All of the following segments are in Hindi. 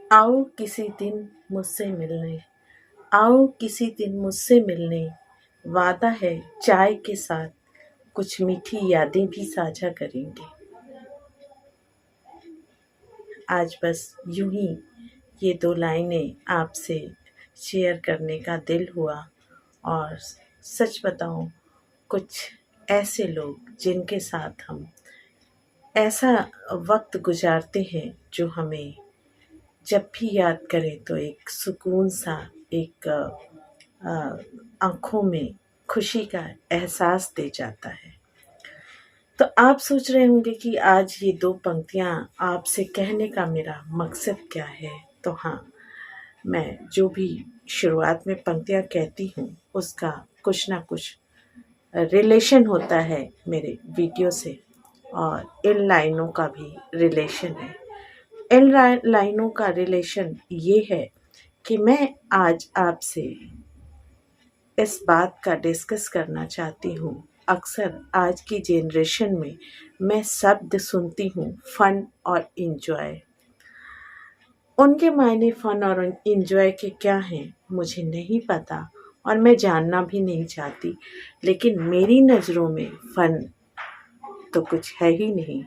आओ किसी दिन मुझसे मिलने, आओ किसी दिन मुझसे मिलने, वादा है चाय के साथ कुछ मीठी यादें भी साझा करेंगे। आज बस यूं ही ये 2 लाइनें आपसे शेयर करने का दिल हुआ। और सच बताऊं, कुछ ऐसे लोग जिनके साथ हम ऐसा वक्त गुजारते हैं जो हमें जब भी याद करें तो एक सुकून सा, एक आँखों में खुशी का एहसास दे जाता है। तो आप सोच रहे होंगे कि आज ये 2 पंक्तियाँ आपसे कहने का मेरा मकसद क्या है? तो हाँ, मैं जो भी शुरुआत में पंक्तियाँ कहती हूँ उसका कुछ ना कुछ रिलेशन होता है मेरे वीडियो से, और इन लाइनों का भी रिलेशन है। इन लाइनों का रिलेशन ये है कि मैं आज आपसे इस बात का डिस्कस करना चाहती हूँ। अक्सर आज की जनरेशन में मैं शब्द सुनती हूँ फन और एंजॉय। उनके मायने फन और एंजॉय के क्या हैं मुझे नहीं पता, और मैं जानना भी नहीं चाहती। लेकिन मेरी नज़रों में फन तो कुछ है ही नहीं।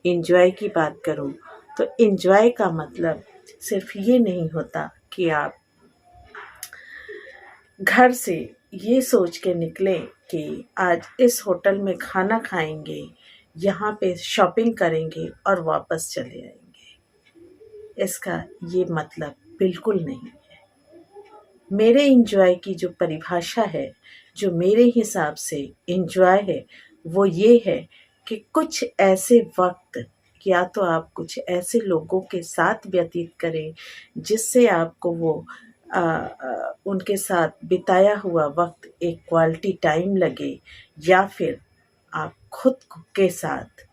एंजॉय की बात करूँ तो एंजॉय का मतलब सिर्फ ये नहीं होता कि आप घर से ये सोच के निकलें कि आज इस होटल में खाना खाएंगे, यहाँ पे शॉपिंग करेंगे और वापस चले आएंगे। इसका ये मतलब बिल्कुल नहीं है। मेरे एंजॉय की जो परिभाषा है, जो मेरे हिसाब से एंजॉय है, वो ये है कि कुछ ऐसे वक्त, या तो आप कुछ ऐसे लोगों के साथ व्यतीत करें जिससे आपको वो उनके साथ बिताया हुआ वक्त एक क्वालिटी टाइम लगे, या फिर आप खुद के साथ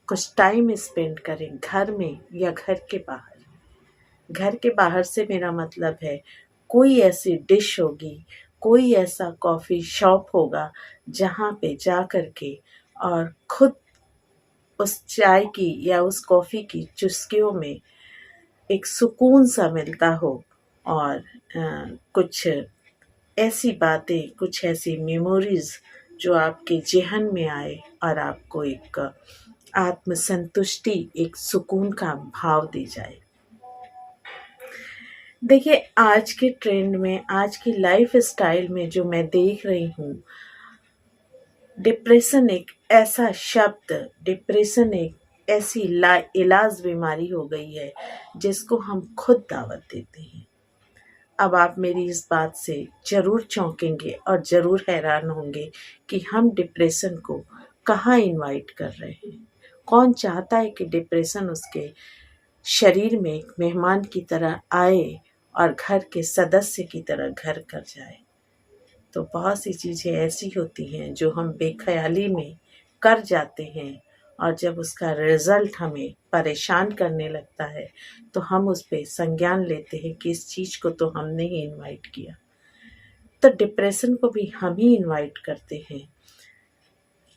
कुछ टाइम स्पेंड करें घर में या घर के बाहर। घर के बाहर से मेरा मतलब है कोई ऐसी डिश होगी, कोई ऐसा कॉफ़ी शॉप होगा जहाँ पे जा कर के और खुद उस चाय की या उस कॉफ़ी की चुस्कियों में एक सुकून सा मिलता हो, और कुछ ऐसी बातें, कुछ ऐसी मेमोरीज़ जो आपके ज़हन में आए और आपको एक आत्मसंतुष्टि, एक सुकून का भाव दे जाए। देखिए, आज के ट्रेंड में, आज की लाइफ स्टाइल में जो मैं देख रही हूँ, डिप्रेशन एक ऐसा शब्द, डिप्रेशन एक ऐसी लाइलाज बीमारी हो गई है जिसको हम खुद दावत देते हैं। अब आप मेरी इस बात से ज़रूर चौंकेंगे और ज़रूर हैरान होंगे कि हम डिप्रेशन को कहाँ इनवाइट कर रहे हैं। कौन चाहता है कि डिप्रेशन उसके शरीर में एक मेहमान की तरह आए और घर के सदस्य की तरह घर कर जाए? तो बहुत सी चीज़ें ऐसी होती हैं जो हम बेख्याली में कर जाते हैं, और जब उसका रिज़ल्ट हमें परेशान करने लगता है तो हम उस पे संज्ञान लेते हैं कि इस चीज़ को तो हमने ही इनवाइट किया। तो डिप्रेशन को भी हम ही इनवाइट करते हैं।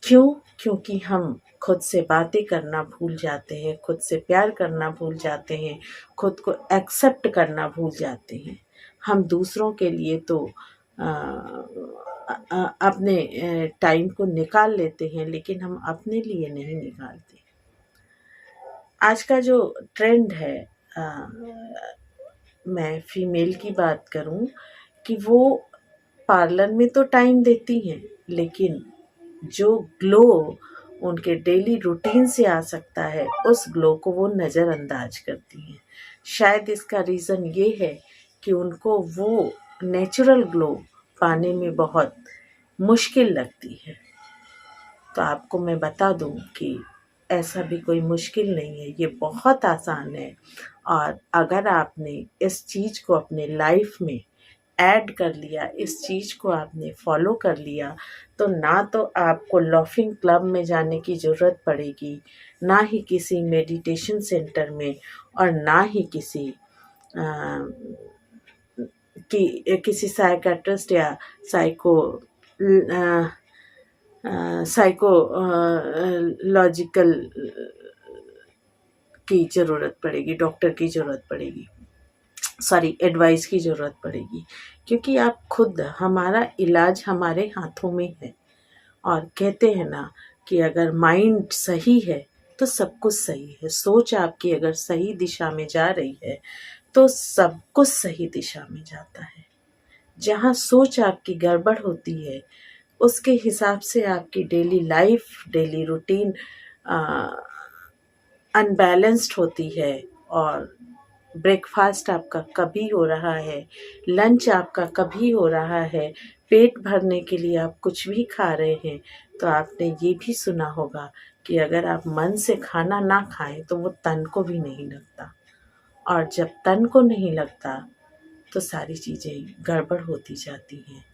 क्यों? क्योंकि हम खुद से बातें करना भूल जाते हैं, खुद से प्यार करना भूल जाते हैं, खुद को एक्सेप्ट करना भूल जाते हैं। हम दूसरों के लिए तो अपने टाइम को निकाल लेते हैं, लेकिन हम अपने लिए नहीं निकालते। आज का जो ट्रेंड है, मैं फीमेल की बात करूं, कि वो पार्लर में तो टाइम देती हैं, लेकिन जो ग्लो उनके डेली रूटीन से आ सकता है उस ग्लो को वो नज़रअंदाज करती हैं। शायद इसका रीज़न ये है कि उनको वो नेचुरल ग्लो पाने में बहुत मुश्किल लगती है। तो आपको मैं बता दूं कि ऐसा भी कोई मुश्किल नहीं है, ये बहुत आसान है। और अगर आपने इस चीज़ को अपने लाइफ में ऐड कर लिया, इस चीज़ को आपने फॉलो कर लिया, तो ना तो आपको लाफिंग क्लब में जाने की ज़रूरत पड़ेगी, ना ही किसी मेडिटेशन सेंटर में, और ना ही किसी साइकियाट्रिस्ट या साइकोलॉजिकल की ज़रूरत पड़ेगी, डॉक्टर की ज़रूरत पड़ेगी। एडवाइस की ज़रूरत पड़ेगी, क्योंकि आप खुद, हमारा इलाज हमारे हाथों में है। और कहते हैं ना कि अगर माइंड सही है तो सब कुछ सही है। सोच आपकी अगर सही दिशा में जा रही है तो सब कुछ सही दिशा में जाता है। जहाँ सोच आपकी गड़बड़ होती है उसके हिसाब से आपकी daily life, daily routine unbalanced होती है। और ब्रेकफास्ट आपका कभी हो रहा है, लंच आपका कभी हो रहा है, पेट भरने के लिए आप कुछ भी खा रहे हैं। तो आपने ये भी सुना होगा कि अगर आप मन से खाना ना खाएं तो वो तन को भी नहीं लगता, और जब तन को नहीं लगता तो सारी चीज़ें गड़बड़ होती जाती हैं।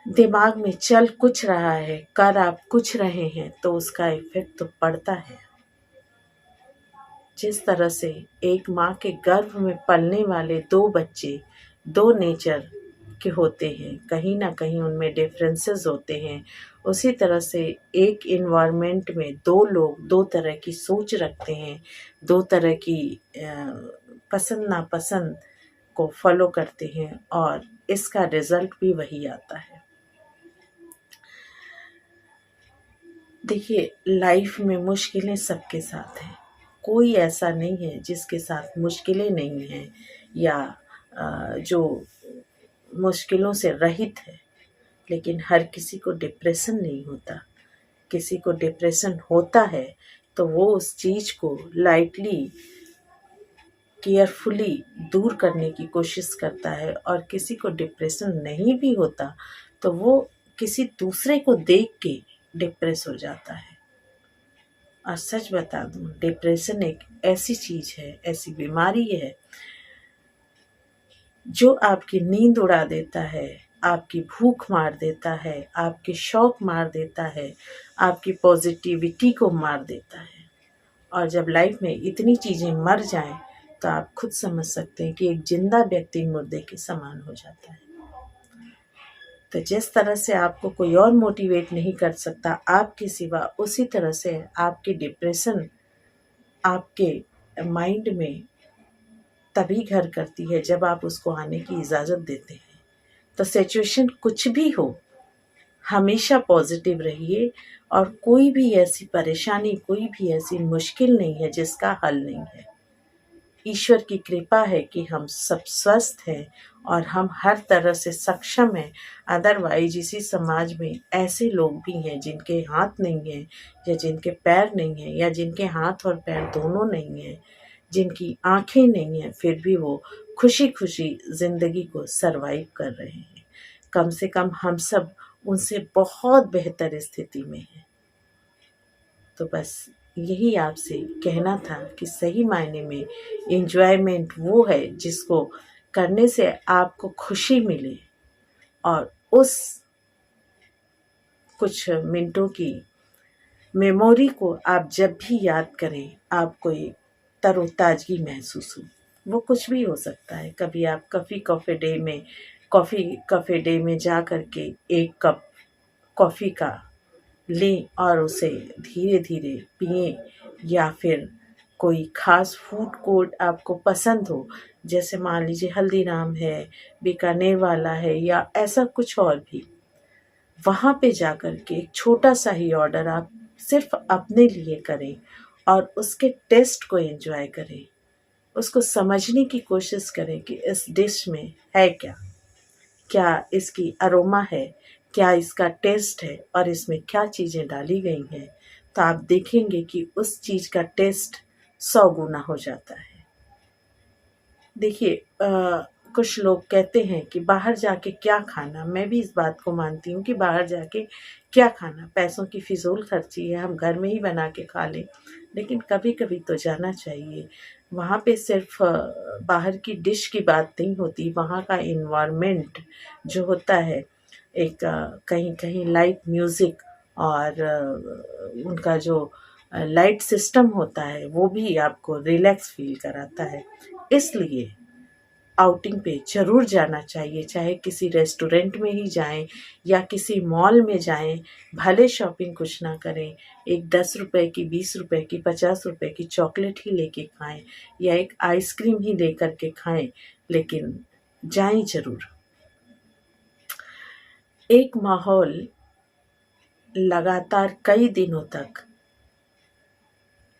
दिमाग में चल कुछ रहा है, कर आप कुछ रहे हैं, तो उसका इफेक्ट तो पड़ता है। जिस तरह से एक माँ के गर्भ में पलने वाले दो बच्चे दो नेचर के होते हैं, कहीं ना कहीं उनमें डिफरेंसेस होते हैं, उसी तरह से एक इन्वायरमेंट में दो लोग दो तरह की सोच रखते हैं, दो तरह की पसंद नापसंद को फॉलो करते हैं, और इसका रिजल्ट भी वही आता है। देखिए, लाइफ में मुश्किलें सबके साथ हैं, कोई ऐसा नहीं है जिसके साथ मुश्किलें नहीं हैं या जो मुश्किलों से रहित है। लेकिन हर किसी को डिप्रेशन नहीं होता। किसी को डिप्रेशन होता है तो वो उस चीज़ को लाइटली, केयरफुली दूर करने की कोशिश करता है, और किसी को डिप्रेशन नहीं भी होता तो वो किसी दूसरे को देख के डिप्रेस हो जाता है। और सच बता दूं, डिप्रेशन एक ऐसी चीज़ है, ऐसी बीमारी है जो आपकी नींद उड़ा देता है, आपकी भूख मार देता है, आपके शौक मार देता है, आपकी पॉजिटिविटी को मार देता है। और जब लाइफ में इतनी चीज़ें मर जाएं तो आप खुद समझ सकते हैं कि एक जिंदा व्यक्ति मुर्दे के समान हो जाता है। तो जिस तरह से आपको कोई और मोटिवेट नहीं कर सकता आपके सिवा, उसी तरह से आपकी डिप्रेशन आपके माइंड में तभी घर करती है जब आप उसको आने की इजाज़त देते हैं। तो सिचुएशन कुछ भी हो, हमेशा पॉजिटिव रहिए, और कोई भी ऐसी परेशानी, कोई भी ऐसी मुश्किल नहीं है जिसका हल नहीं है। ईश्वर की कृपा है कि हम सब स्वस्थ हैं और हम हर तरह से सक्षम हैं। अदरवाइज इसी समाज में ऐसे लोग भी हैं जिनके हाथ नहीं हैं, या जिनके पैर नहीं हैं, या जिनके हाथ और पैर दोनों नहीं हैं, जिनकी आंखें नहीं हैं, फिर भी वो खुशी खुशी ज़िंदगी को सरवाइव कर रहे हैं। कम से कम हम सब उनसे बहुत बेहतर स्थिति में हैं। तो बस यही आपसे कहना था कि सही मायने में एंजॉयमेंट वो है जिसको करने से आपको खुशी मिले, और उस कुछ मिनटों की मेमोरी को आप जब भी याद करें आपको एक तरोताजगी महसूस हो। वो कुछ भी हो सकता है। कभी आप कॉफ़ी डे में जा कर के एक कप कॉफ़ी का लें और उसे धीरे धीरे पिएं, या फिर कोई ख़ास फूड कोर्ट आपको पसंद हो, जैसे मान लीजिए हल्दीराम है, बीकानेर वाला है, या ऐसा कुछ और भी, वहाँ पे जाकर के एक छोटा सा ही ऑर्डर आप सिर्फ अपने लिए करें और उसके टेस्ट को एंजॉय करें। उसको समझने की कोशिश करें कि इस डिश में है क्या, क्या इसकी अरोमा है, क्या इसका टेस्ट है, और इसमें क्या चीज़ें डाली गई हैं। तो आप देखेंगे कि उस चीज़ का टेस्ट 100 गुना हो जाता है। देखिए, कुछ लोग कहते हैं कि बाहर जाके क्या खाना। मैं भी इस बात को मानती हूँ कि बाहर जाके क्या खाना, पैसों की फिजूल खर्ची है, हम घर में ही बना के खा लें। लेकिन कभी कभी तो जाना चाहिए। वहाँ पे सिर्फ बाहर की डिश की बात नहीं होती, वहाँ का इन्वायरमेंट जो होता है, एक कहीं कहीं लाइट म्यूज़िक, और उनका जो लाइट सिस्टम होता है वो भी आपको रिलैक्स फील कराता है। इसलिए आउटिंग पे ज़रूर जाना चाहिए, चाहे किसी रेस्टोरेंट में ही जाएं या किसी मॉल में जाएं। भले शॉपिंग कुछ ना करें, एक 10 रुपए की, 20 रुपए की, 50 रुपए की चॉकलेट ही लेके खाएं या एक आइसक्रीम ही लेकर के खाएं, लेकिन जाएं ज़रूर। एक माहौल लगातार कई दिनों तक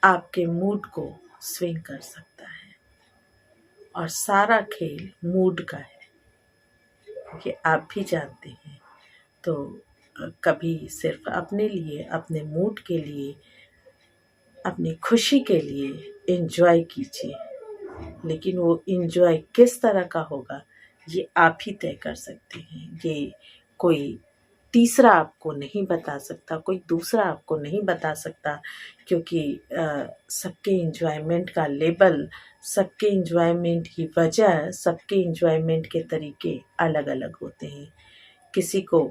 आपके मूड को स्विंग कर सकता है, और सारा खेल मूड का है, ये आप भी जानते हैं। तो कभी सिर्फ अपने लिए, अपने मूड के लिए, अपनी खुशी के लिए एंजॉय कीजिए, लेकिन वो एंजॉय किस तरह का होगा ये आप ही तय कर सकते हैं। ये कोई तीसरा आपको नहीं बता सकता, कोई दूसरा आपको नहीं बता सकता, क्योंकि सबके एंजॉयमेंट का लेवल, सबके एंजॉयमेंट की वजह, सबके एंजॉयमेंट के तरीके अलग अलग होते हैं। किसी को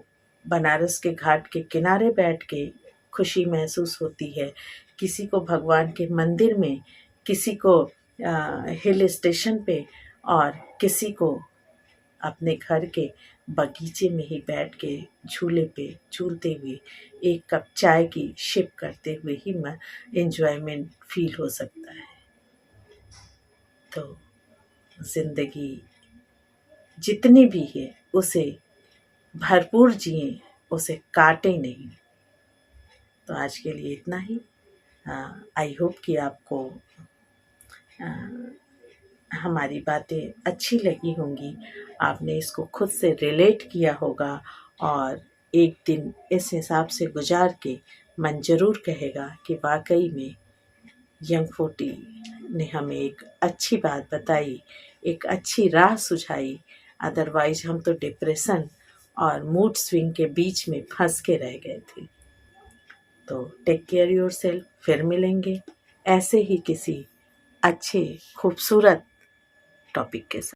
बनारस के घाट के किनारे बैठ के खुशी महसूस होती है, किसी को भगवान के मंदिर में, किसी को हिल स्टेशन पे, और किसी को अपने घर के बगीचे में ही बैठ के झूले पे झूलते हुए एक कप चाय की शिप करते हुए ही एंजॉयमेंट फील हो सकता है। तो ज़िंदगी जितनी भी है उसे भरपूर जिए, उसे काटे नहीं। तो आज के लिए इतना ही। आई होप कि आपको हमारी बातें अच्छी लगी होंगी, आपने इसको खुद से रिलेट किया होगा, और एक दिन इस हिसाब से गुजार के मन ज़रूर कहेगा कि वाकई में यंग 40 ने हमें एक अच्छी बात बताई, एक अच्छी राह सुझाई। अदरवाइज हम तो डिप्रेशन और मूड स्विंग के बीच में फंस के रह गए थे। तो टेक केयर योरसेल्फ, फिर मिलेंगे ऐसे ही किसी अच्छे खूबसूरत टॉपिक के साथ।